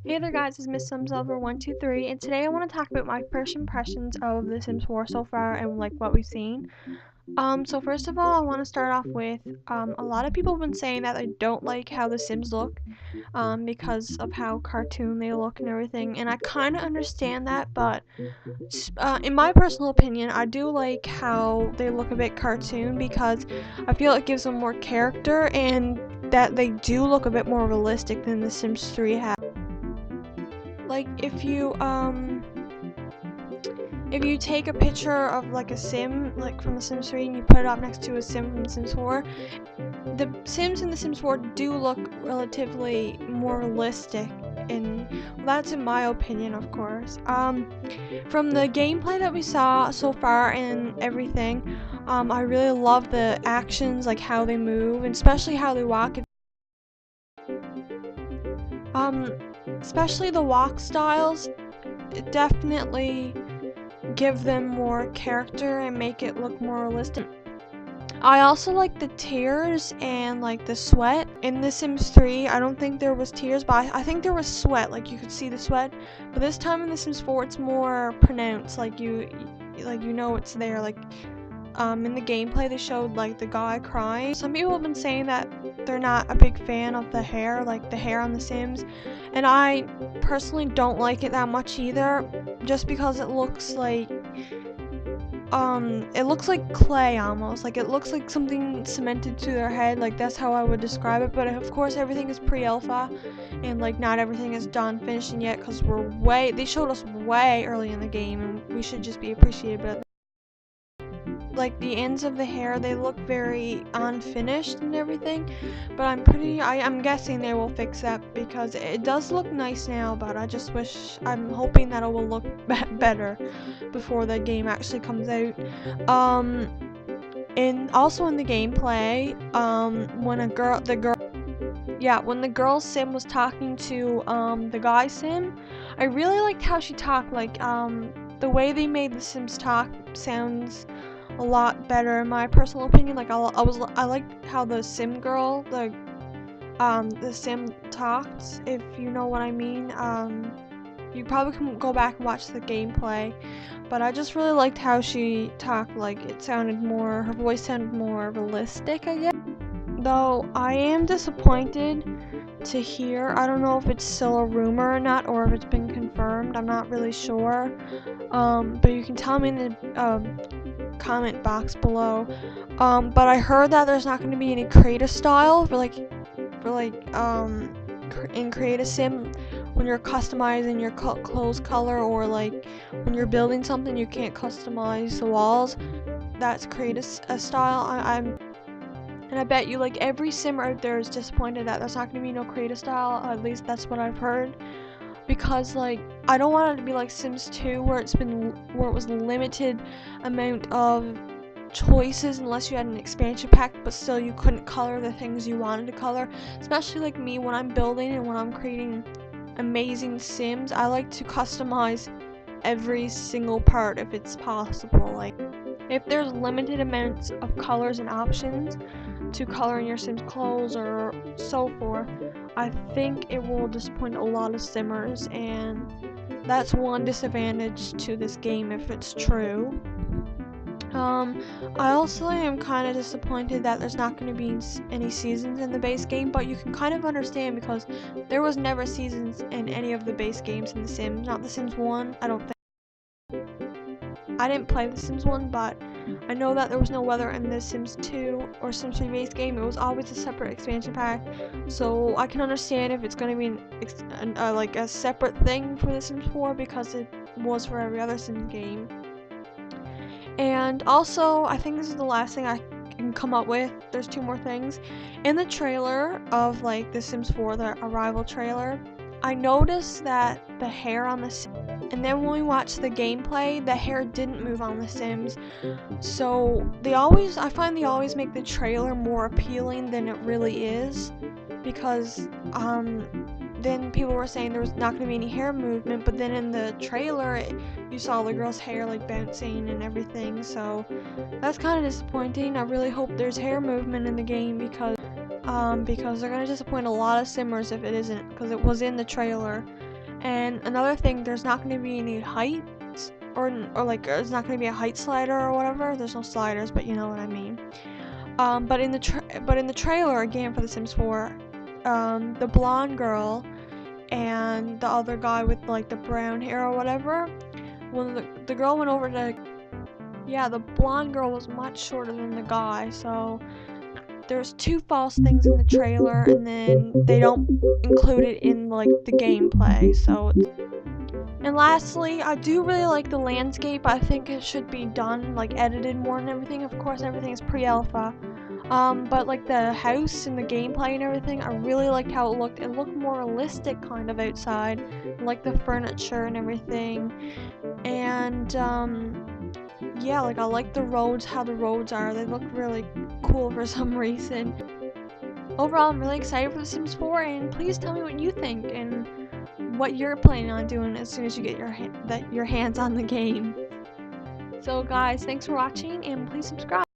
Hey there guys, it's Miss Sims Lover 123 and today I want to talk about my first impressions of The Sims 4 so far and like what we've seen. So first of all I want to start off with a lot of people have been saying that they don't like how the Sims look because of how cartoon they look and everything, and I kind of understand that, but in my personal opinion I do like how they look a bit cartoon because I feel it gives them more character and that they do look a bit more realistic than The Sims 3 has. Like if you take a picture of like a sim like from The Sims 3 and you put it up next to a sim from The Sims 4, the Sims in The Sims 4 do look relatively more realistic, and well, that's in my opinion, of course. From the gameplay that we saw so far and everything, I really love the actions, like how they move, and especially how they walk. Um, Especially the walk styles, it definitely give them more character and make it look more realistic. I also like the tears and like the sweat. In The Sims 3, I don't think there was tears, but I think there was sweat, like you could see the sweat. But this time in The Sims 4, it's more pronounced, like you know it's there. Like in the gameplay they showed like the guy crying. Some people have been saying that they're not a big fan of the hair, like the hair on The Sims, and I personally don't like it that much either, just because it looks like clay almost. Like it looks like something cemented to their head. Like that's how I would describe it. But of course everything is pre-alpha and like not everything is done finishing yet, because they showed us way early in the game and we should just be appreciative of it. Like the ends of the hair, they look very unfinished and everything, but I'm guessing they will fix that because it does look nice now, but I'm hoping that it will look better before the game actually comes out. And also in the gameplay, when the girl sim was talking to the guy sim, I really liked how she talked. Like the way they made the Sims talk sounds a lot better in my personal opinion. Like I liked how the sim girl, the sim talked, if you know what I mean. You probably can go back and watch the gameplay, but I just really liked how she talked. Like her voice sounded more realistic, I guess. Though I am disappointed to hear, I don't know if it's still a rumor or not, or if it's been confirmed, I'm not really sure. But you can tell me in the comment box below. But I heard that there's not going to be any creative style in Create a Sim. When you're customizing your clothes color, or like when you're building something, you can't customize the walls. That's Create a style. And I bet you like every simmer out there is disappointed that there's not going to be no creative style. At least that's what I've heard. Because like I don't want it to be like Sims 2 where it was limited amount of choices unless you had an expansion pack, but still you couldn't color the things you wanted to color. Especially like me, when I'm building and when I'm creating amazing Sims, I like to customize every single part if it's possible. Like if there's limited amounts of colors and options to color in your Sims clothes or so forth, I think it will disappoint a lot of Simmers, and that's one disadvantage to this game if it's true. I also am kind of disappointed that there's not going to be any seasons in the base game, but you can kind of understand because there was never seasons in any of the base games in The Sims. Not The Sims 1, I don't think. I didn't play The Sims 1, but I know that there was no weather in The Sims 2 or Sims 3 base game. It was always a separate expansion pack, so I can understand if it's going to be like a separate thing for The Sims 4 because it was for every other Sims game. And also, I think this is the last thing I can come up with. There's two more things. In the trailer of like The Sims 4, the arrival trailer, I noticed that the hair on the Sims, and then when we watched the gameplay, the hair didn't move on the Sims. So I find they always make the trailer more appealing than it really is, because then people were saying there was not going to be any hair movement, but then in the trailer you saw the girl's hair like bouncing and everything, so that's kind of disappointing. I really hope there's hair movement in the game because because they're gonna disappoint a lot of Simmers if it isn't, because it was in the trailer. And another thing, there's not gonna be any heights, or like there's not gonna be a height slider or whatever. There's no sliders, but you know what I mean. But in the trailer again for The Sims 4, the blonde girl and the other guy with like the brown hair or whatever, when the girl went over to, yeah, the blonde girl was much shorter than the guy, so there's two false things in the trailer, and then they don't include it in like the gameplay. So, and lastly, I do really like the landscape. I think it should be done like edited more and everything. Of course, everything is pre-alpha. But like the house and the gameplay and everything, I really liked how it looked. It looked more realistic kind of outside, like the furniture and everything. And yeah, like I like the roads, how the roads are. They look really cool for some reason. Overall, I'm really excited for The Sims 4, and please tell me what you think and what you're planning on doing as soon as you get your hands on the game. So guys, thanks for watching, and please subscribe.